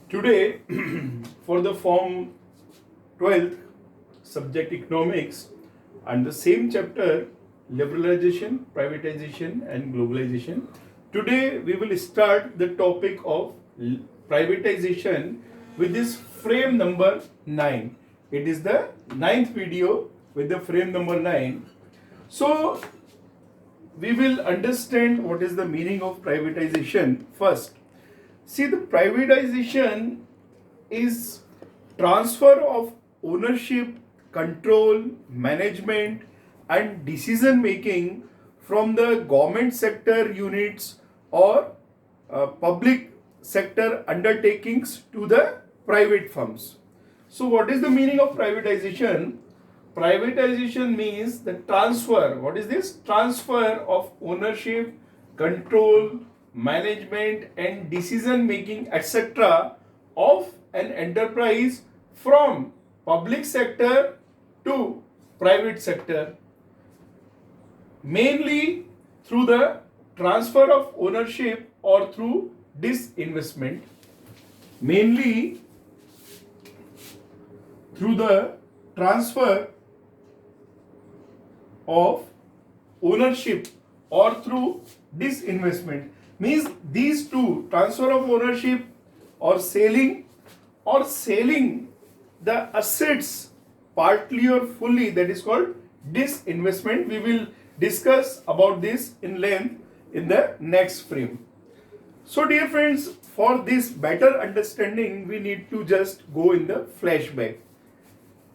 Today, for the Form 12th subject economics and the same chapter liberalization, privatization and globalization. Today we will start the topic of privatization with this frame number 9. It is the ninth video with the frame number 9. So we will understand what is the meaning of privatization first. See, the privatization is transfer of ownership, control, management, and decision making from the government sector units or public sector undertakings to the private firms. So, what is the meaning of privatization? Privatization means the transfer. What is this? Transfer of ownership, control, management, and decision making, etc., of an enterprise from public sector to private sector, mainly through the transfer of ownership or through disinvestment, mainly through the transfer of ownership or through disinvestment. Means these two, transfer of ownership or selling the assets partly or fully, that is called disinvestment. We will discuss about this in length in the next frame. So dear friends, for this better understanding we need to just go in the flashback.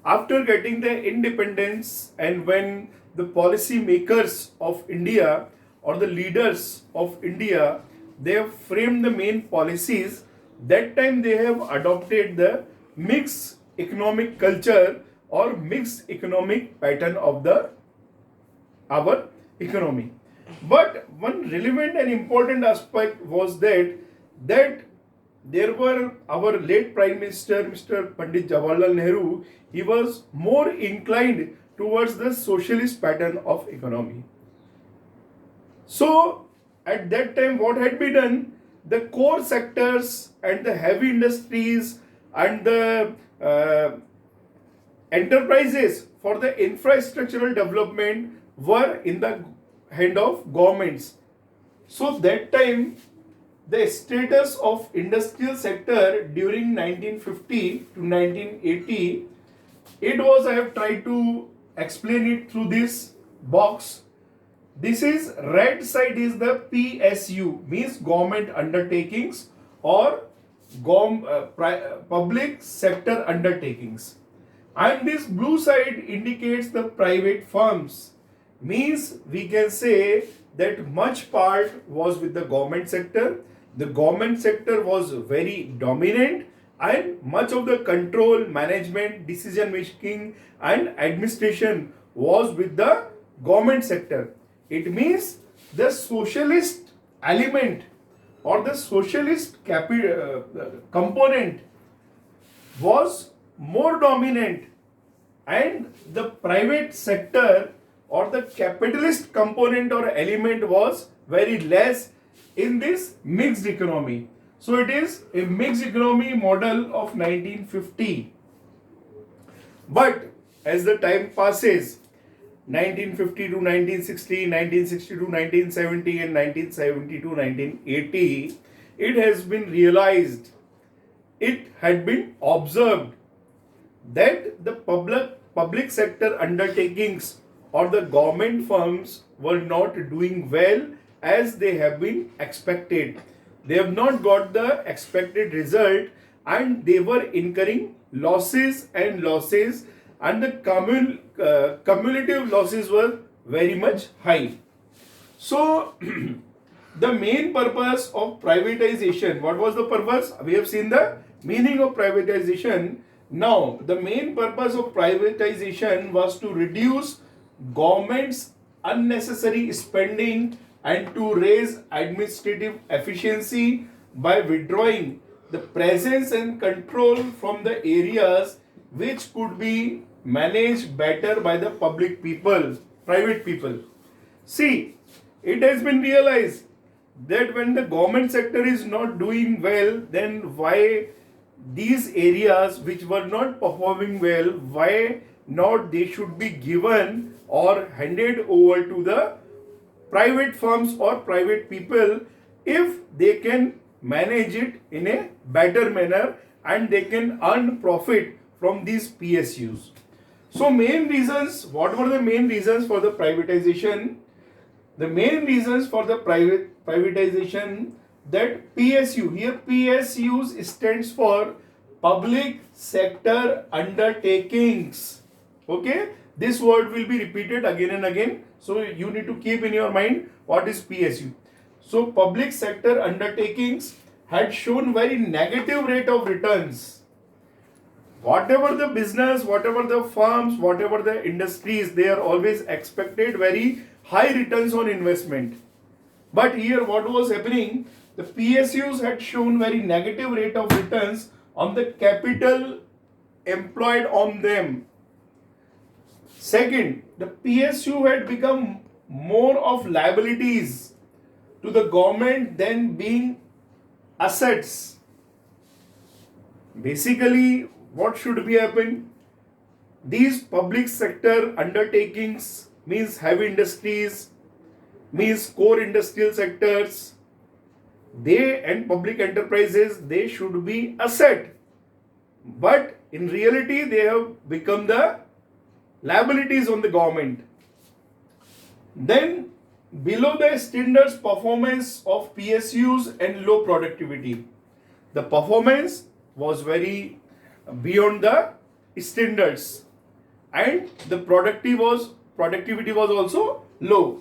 After getting the independence and when the policy makers of India or the leaders of India, they have framed the main policies, that time they have adopted the mixed economic culture or mixed economic pattern of the our economy. But one relevant and important aspect was that there were our late Prime Minister Mr. Pandit Jawaharlal Nehru, he was more inclined towards the socialist pattern of economy. So at that time what had been done, the core sectors and the heavy industries and the enterprises for the infrastructural development were in the hand of governments. So that time the status of industrial sector during 1950 to 1980, it was, I have tried to explain it through this box. This is red side is the PSU, means government undertakings or public sector undertakings, and this blue side indicates the private firms, means we can say that much part was with the government sector. The government sector was very dominant and much of the control, management, decision making and administration was with the government sector. It means the socialist element or the socialist component was more dominant and the private sector or the capitalist component or element was very less in this mixed economy. So it is a mixed economy model of 1950. But as the time passes, 1950 to 1960, 1960 to 1970 and 1970 to 1980, it has been realized, it had been observed that the public sector undertakings or the government firms were not doing well as they have been expected. They have not got the expected result and they were incurring losses and the cumulative losses were very much high. So the main purpose of privatization, what was the purpose? We have seen the meaning of privatization. Now the main purpose of privatization was to reduce government's unnecessary spending and to raise administrative efficiency by withdrawing the presence and control from the areas which could be managed better by the private people. See, it has been realized that when the government sector is not doing well, then why these areas which were not performing well, why not they should be given or handed over to the private firms or private people if they can manage it in a better manner and they can earn profit from these PSUs. So main reasons, what were the main reasons for the privatization? The main reasons for the privatization, that PSU, here PSUs stands for public sector undertakings. Okay, this word will be repeated again and again, so you need to keep in your mind what is PSU. So public sector undertakings had shown very negative rate of returns. Whatever the business, whatever the firms, whatever the industries, they are always expected very high returns on investment. But here what was happening, the PSUs had shown very negative rate of returns on the capital employed on them. Second, the PSU had become more of liabilities to the government than being assets. Basically, what should be happen? These public sector undertakings means heavy industries, means core industrial sectors, they and public enterprises, they should be asset. But in reality, they have become the liabilities on the government. Then below the standards performance of PSUs and low productivity. The performance was very beyond the standards and the productivity was also low.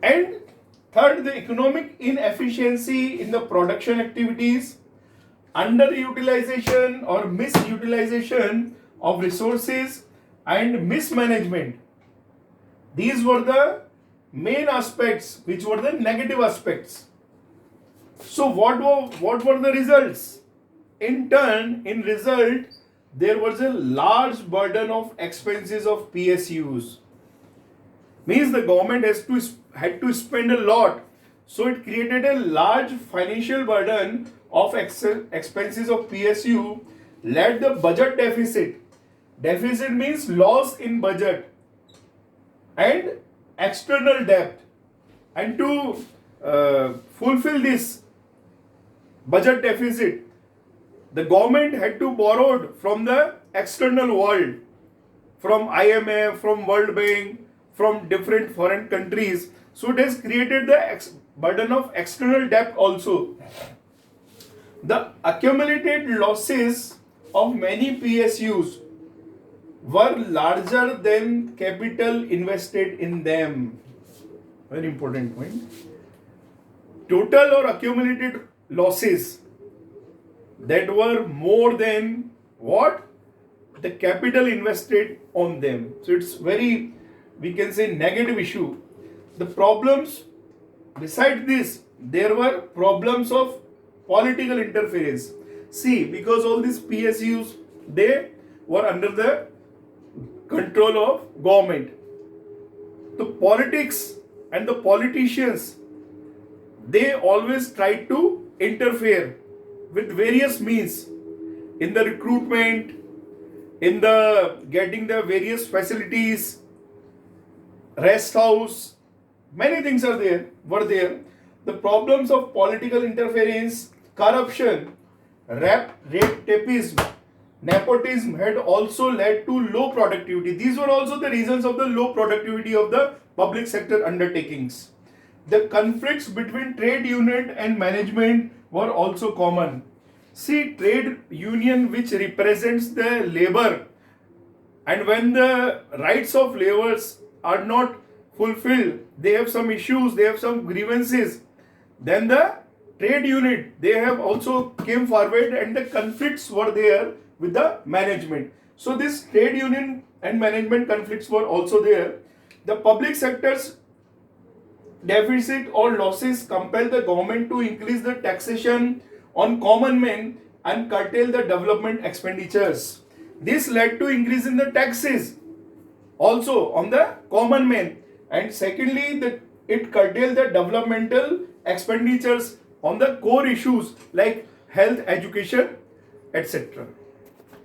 And third, the economic inefficiency in the production activities, underutilization or misutilization of resources and mismanagement. These were the main aspects which were the negative aspects. So what were the results? In turn, in result, there was a large burden of expenses of PSUs. Means the government had to spend a lot. So it created a large financial burden of expenses of PSU, led the budget deficit. Deficit means loss in budget and external debt. And to fulfill this budget deficit, the government had to borrow from the external world, from IMF, from World Bank, from different foreign countries. So it has created the burden of external debt also. The accumulated losses of many PSUs were larger than capital invested in them. Very important point. Total or accumulated losses that were more than what? The capital invested on them. So it's very, we can say, negative issue. The problems, besides this, there were problems of political interference. See, because all these PSUs, they were under the control of government. The politics and the politicians, they always try to interfere with various means in the recruitment, in the getting the various facilities, rest house, many things were there. The problems of political interference, corruption, red tapeism, nepotism had also led to low productivity. These were also the reasons of the low productivity of the public sector undertakings. The conflicts between trade union and management were also common. See, trade union which represents the labor, and when the rights of laborers are not fulfilled, they have some issues, they have some grievances, then the trade unit, they have also came forward and the conflicts were there with the management. So this trade union and management conflicts were also there. The public sector's deficit or losses compel the government to increase the taxation on common men and curtail the development expenditures. This led to increase in the taxes also on the common men, and secondly, it curtailed the developmental expenditures on the core issues like health, education etc.